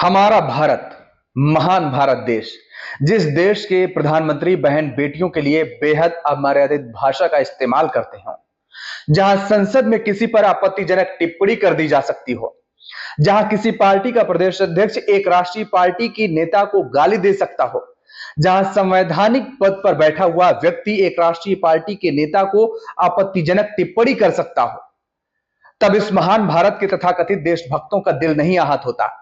हमारा भारत, महान भारत देश, जिस देश के प्रधानमंत्री बहन बेटियों के लिए बेहद अमर्यादित भाषा का इस्तेमाल करते हो, जहां संसद में किसी पर आपत्तिजनक टिप्पणी कर दी जा सकती हो, जहां किसी पार्टी का प्रदेश अध्यक्ष एक राष्ट्रीय पार्टी की नेता को गाली दे सकता हो, जहां संवैधानिक पद पर बैठा हुआ व्यक्ति एक राष्ट्रीय पार्टी के नेता को आपत्तिजनक टिप्पणी कर सकता हो, तब इस महान भारत के तथाकथित देशभक्तों का दिल नहीं आहत होता।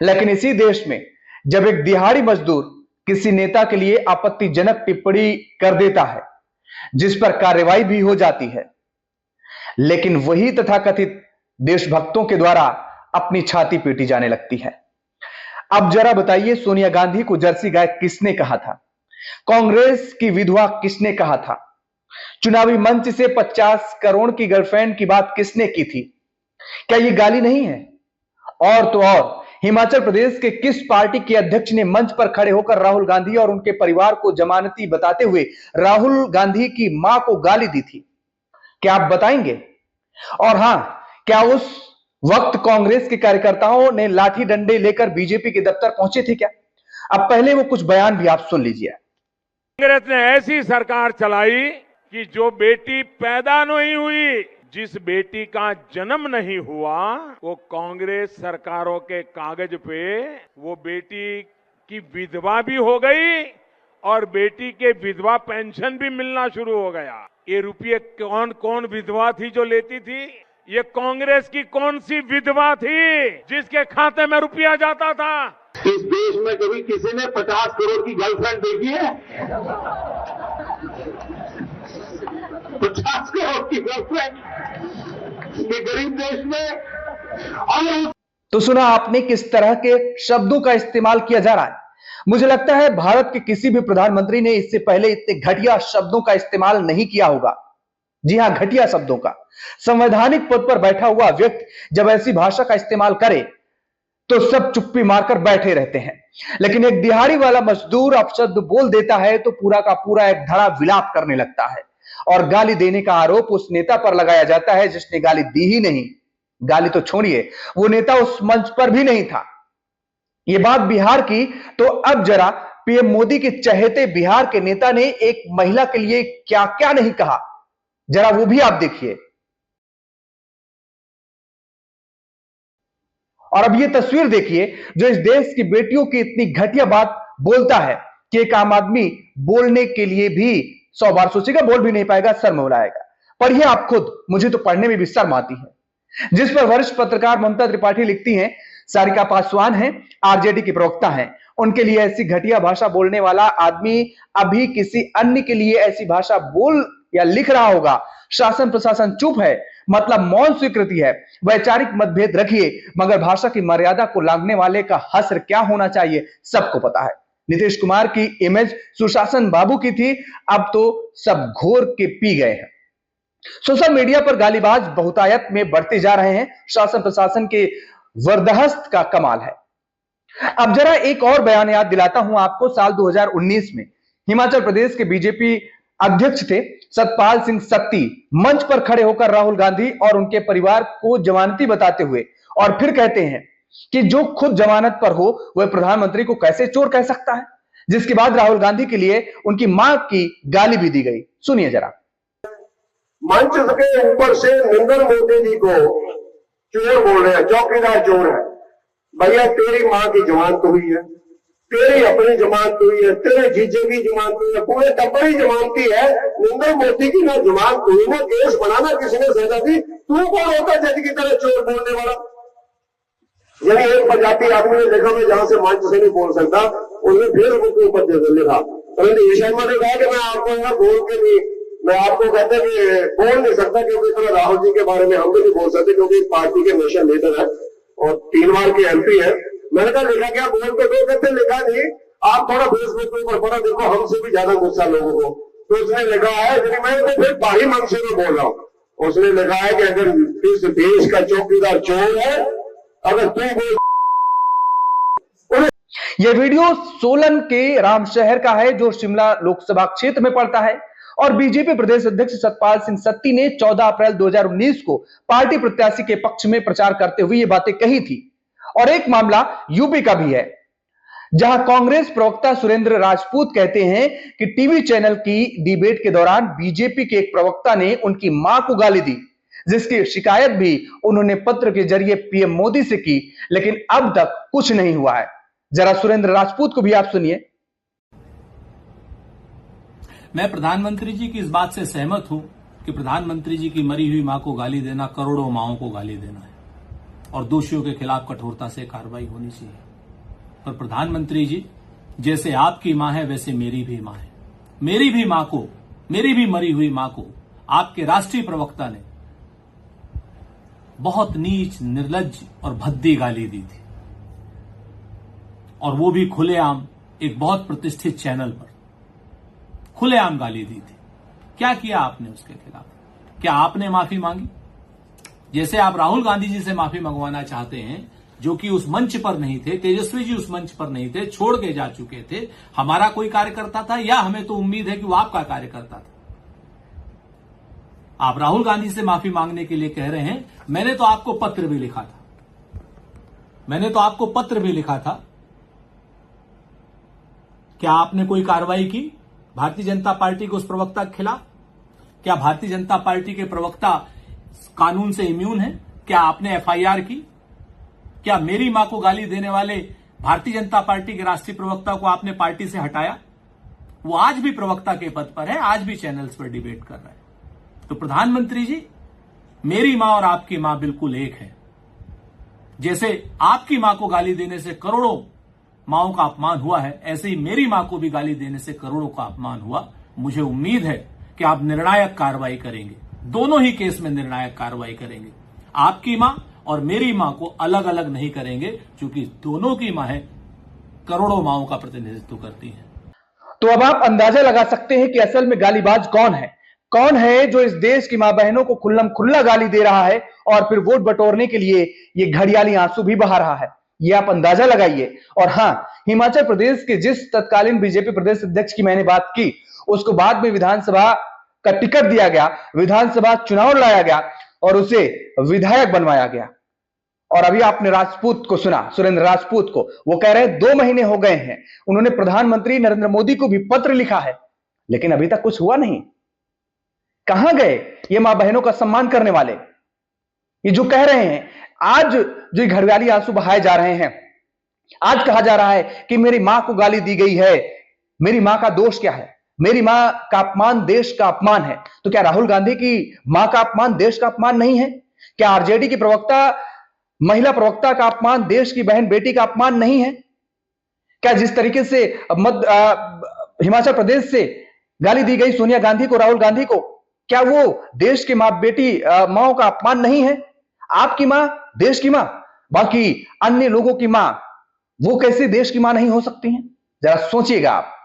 लेकिन इसी देश में जब एक दिहाड़ी मजदूर किसी नेता के लिए आपत्तिजनक टिप्पणी कर देता है, जिस पर कार्रवाई भी हो जाती है, लेकिन वही तथाकथित देशभक्तों के द्वारा अपनी छाती पीटी जाने लगती है। अब जरा बताइए, सोनिया गांधी को जर्सी गाय किसने कहा था? कांग्रेस की विधवा किसने कहा था? चुनावी मंच से 50 करोड़ की गर्लफ्रेंड की बात किसने की थी? क्या यह गाली नहीं है? और तो और हिमाचल प्रदेश के किस पार्टी के अध्यक्ष ने मंच पर खड़े होकर राहुल गांधी और उनके परिवार को जमानती बताते हुए राहुल गांधी की मां को गाली दी थी? क्या आप बताएंगे? और हां, क्या उस वक्त कांग्रेस के कार्यकर्ताओं ने लाठी डंडे लेकर बीजेपी के दफ्तर पहुंचे थे क्या? अब पहले वो कुछ बयान भी आप सुन लीजिए। कांग्रेस ने ऐसी सरकार चलाई कि जो बेटी पैदा नहीं हुई, जिस बेटी का जन्म नहीं हुआ, वो कांग्रेस सरकारों के कागज पे वो बेटी की विधवा भी हो गई और बेटी के विधवा पेंशन भी मिलना शुरू हो गया। ये रुपये कौन कौन विधवा थी जो लेती थी? ये कांग्रेस की कौन सी विधवा थी जिसके खाते में रुपया जाता था? इस देश में कभी किसी ने 50 करोड़ की गर्लफ्रेंड देखी है? 50 करोड़ की गर्लफ्रेंड ये गरीब देश में। और तो सुना आपने किस तरह के शब्दों का इस्तेमाल किया जा रहा है। मुझे लगता है भारत के किसी भी प्रधानमंत्री ने इससे पहले इतने घटिया शब्दों का इस्तेमाल नहीं किया होगा। जी हां, घटिया शब्दों का। संवैधानिक पद पर बैठा हुआ व्यक्ति जब ऐसी भाषा का इस्तेमाल करे तो सब चुप्पी मारकर बैठे रहते हैं, लेकिन एक दिहाड़ी वाला मजदूर अपशब्द बोल देता है तो पूरा का पूरा एक धड़ा विलाप करने लगता है और गाली देने का आरोप उस नेता पर लगाया जाता है जिसने गाली दी ही नहीं। गाली तो छोड़िए, वो नेता उस मंच पर भी नहीं था। ये बात बिहार की, तो अब जरा पीएम मोदी के चहेते बिहार के नेता ने एक महिला के लिए क्या क्या नहीं कहा, जरा वो भी आप देखिए। और अब ये तस्वीर देखिए जो इस देश की बेटियों की इतनी घटिया बात बोलता है कि एक आम आदमी बोलने के लिए भी 100 बार सोचेगा, बोल भी नहीं पाएगा, शर्म हो जाएगा। पढ़िए आप खुद, मुझे तो पढ़ने में भी शर्म आती है। जिस पर वरिष्ठ पत्रकार ममता त्रिपाठी लिखती हैं, सारिका पासवान हैं, आरजेडी की प्रवक्ता हैं, उनके लिए ऐसी घटिया भाषा बोलने वाला आदमी अभी किसी अन्य के लिए ऐसी भाषा बोल या लिख रहा होगा। शासन प्रशासन चुप है, मतलब मौन स्वीकृति है। वैचारिक मतभेद रखिए, मगर भाषा की मर्यादा को लांघने वाले का हश्र क्या होना चाहिए सबको पता है। नीतीश कुमार की इमेज सुशासन बाबू की थी, अब तो सब घोर के पी गए हैं। सोशल मीडिया पर गालीबाज बहुतायत में बढ़ते जा रहे हैं। शासन प्रशासन के वरदहस्त का कमाल है। अब जरा एक और बयान याद दिलाता हूं आपको। साल 2019 में हिमाचल प्रदेश के बीजेपी अध्यक्ष थे सतपाल सिंह सत्ती मंच पर खड़े होकर राहुल गांधी और उनके परिवार को जमानती बताते हुए और फिर कहते हैं कि जो खुद जमानत पर हो वह प्रधानमंत्री को कैसे चोर कह सकता है, जिसके बाद राहुल गांधी के लिए उनकी मां की गाली भी दी गई। सुनिए जरा। मंच के ऊपर से नरेंद्र मोदी जी को चोर बोल रहे हैं, चौकीदार चोर है। भैया तेरी मां की जमानत हुई है, तेरी अपनी जमानत हुई है, तेरे जीजे की जमानत हुई है, पूरे टब्बर की जमानती है। नरेंद्र मोदी की ना जमानत हुई, ना केस बनाना किसने सजा दी। तू कौन होता जज की तरह चोर बोलने वाला? यानी एक प्रजाति आदमी ने देखा मैं जहां से मंच से नहीं बोल सकता, उसने फेसबुक के ऊपर दे लिखा, परंतु ईशा ने कहा कि मैं आपको यहाँ बोल के नहीं, मैं आपको कहता कि बोल नहीं सकता, क्योंकि इतना राहुल जी के बारे में हम भी नहीं बोल सकते, क्योंकि पार्टी के नेशनल लीडर है और 3 बार के एमपी है। मैंने कहा लिखा क्या? बोल के दो। कहते लिखा नहीं, आप थोड़ा फेसबुक के ऊपर पढ़ा, देखो हमसे भी ज्यादा गुस्सा लोगों को। तो उसने लिखा है, मैं तो फिर बाही मन से नहीं बोल रहा हूं। उसने लिखा है कि अगर इस देश का चौकीदार चोर है, अगर तू बोल। यह वीडियो सोलन के रामशहर का है जो शिमला लोकसभा क्षेत्र में पड़ता है और बीजेपी प्रदेश अध्यक्ष सतपाल सिंह सत्ती ने 14 अप्रैल 2019 को पार्टी प्रत्याशी के पक्ष में प्रचार करते हुए ये बातें कही थी और एक मामला यूपी का भी है, जहां कांग्रेस प्रवक्ता सुरेंद्र राजपूत कहते हैं कि टीवी चैनल की डिबेट के दौरान बीजेपी के एक प्रवक्ता ने उनकी मां को गाली दी, जिसकी शिकायत भी उन्होंने पत्र के जरिए पीएम मोदी से की, लेकिन अब तक कुछ नहीं हुआ है। जरा सुरेंद्र राजपूत को भी आप सुनिए। मैं प्रधानमंत्री जी की इस बात से सहमत हूं कि प्रधानमंत्री जी की मरी हुई मां को गाली देना करोड़ों मांओं को गाली देना है और दोषियों के खिलाफ कठोरता से कार्रवाई होनी चाहिए। पर प्रधानमंत्री जी, जैसे आपकी मां है वैसे मेरी भी मां है। मेरी भी मां को, मेरी भी मरी हुई मां को आपके राष्ट्रीय प्रवक्ता ने बहुत नीच, निर्लज्ज और भद्दी गाली दी थी, और वो भी खुलेआम एक बहुत प्रतिष्ठित चैनल पर खुलेआम गाली दी थी। क्या किया आपने उसके खिलाफ? क्या आपने माफी मांगी? जैसे आप राहुल गांधी जी से माफी मंगवाना चाहते हैं, जो कि उस मंच पर नहीं थे, तेजस्वी जी उस मंच पर नहीं थे, छोड़ के जा चुके थे, हमारा कोई कार्यकर्ता था, या हमें तो उम्मीद है कि वो आपका कार्यकर्ता था। आप राहुल गांधी से माफी मांगने के लिए कह रहे हैं। मैंने तो आपको पत्र भी लिखा था। क्या आपने कोई कार्रवाई की भारतीय जनता पार्टी के उस प्रवक्ता के खिलाफ? क्या भारतीय जनता पार्टी के प्रवक्ता कानून से इम्यून है? क्या आपने एफआईआर की? क्या मेरी मां को गाली देने वाले भारतीय जनता पार्टी के राष्ट्रीय प्रवक्ता को आपने पार्टी से हटाया? वो आज भी प्रवक्ता के पद पर है, आज भी चैनल्स पर डिबेट कर रहा है। तो प्रधानमंत्री जी, मेरी मां और आपकी मां बिल्कुल एक है। जैसे आपकी मां को गाली देने से करोड़ों मांओं का अपमान हुआ है, ऐसे ही मेरी मां को भी गाली देने से करोड़ों का अपमान हुआ। मुझे उम्मीद है कि आप निर्णायक कार्रवाई करेंगे, दोनों ही केस में निर्णायक कार्रवाई करेंगे। आपकी मां और मेरी मां को अलग अलग नहीं करेंगे, क्योंकि दोनों की मां है करोड़ों मांओं का प्रतिनिधित्व करती है। तो अब आप अंदाजा लगा सकते हैं कि असल में गालीबाज कौन है। कौन है जो इस देश की मां बहनों को खुल्लम खुल्ला गाली दे रहा है और फिर वोट बटोरने के लिए ये घड़ियाली आंसू भी बहा रहा है। ये आप अंदाजा लगाइए। और हां, हिमाचल प्रदेश के जिस तत्कालीन बीजेपी प्रदेश अध्यक्ष की मैंने बात की, उसको बाद में विधानसभा का टिकट दिया गया, विधानसभा चुनाव लाया गया और उसे विधायक बनवाया गया। और अभी आपने राजपूत को सुना, सुरेंद्र राजपूत को, वो कह रहे हैं 2 महीने हो गए हैं, उन्होंने प्रधानमंत्री नरेंद्र मोदी को भी पत्र लिखा है, लेकिन अभी तक कुछ हुआ नहीं। कहां गए ये मां बहनों का सम्मान करने वाले? ये जो कह रहे हैं, आज जो घड़ियाली आंसू बहाए जा रहे हैं, आज कहा जा रहा है कि मेरी मां को गाली दी गई है, मेरी मां का दोष क्या है? मेरी मां का अपमान देश का अपमान है। तो क्या राहुल गांधी की मां का अपमान देश का अपमान नहीं है? क्या आरजेडी की प्रवक्ता, महिला प्रवक्ता का अपमान देश की बहन बेटी का अपमान नहीं है? क्या जिस तरीके से हिमाचल प्रदेश से गाली दी गई सोनिया गांधी को, राहुल गांधी को, क्या वो देश की मां बेटी माओं का अपमान नहीं है? आपकी मां देश की मां, बाकी अन्य लोगों की मां वो कैसे देश की मां नहीं हो सकती हैं? जरा सोचिएगा आप।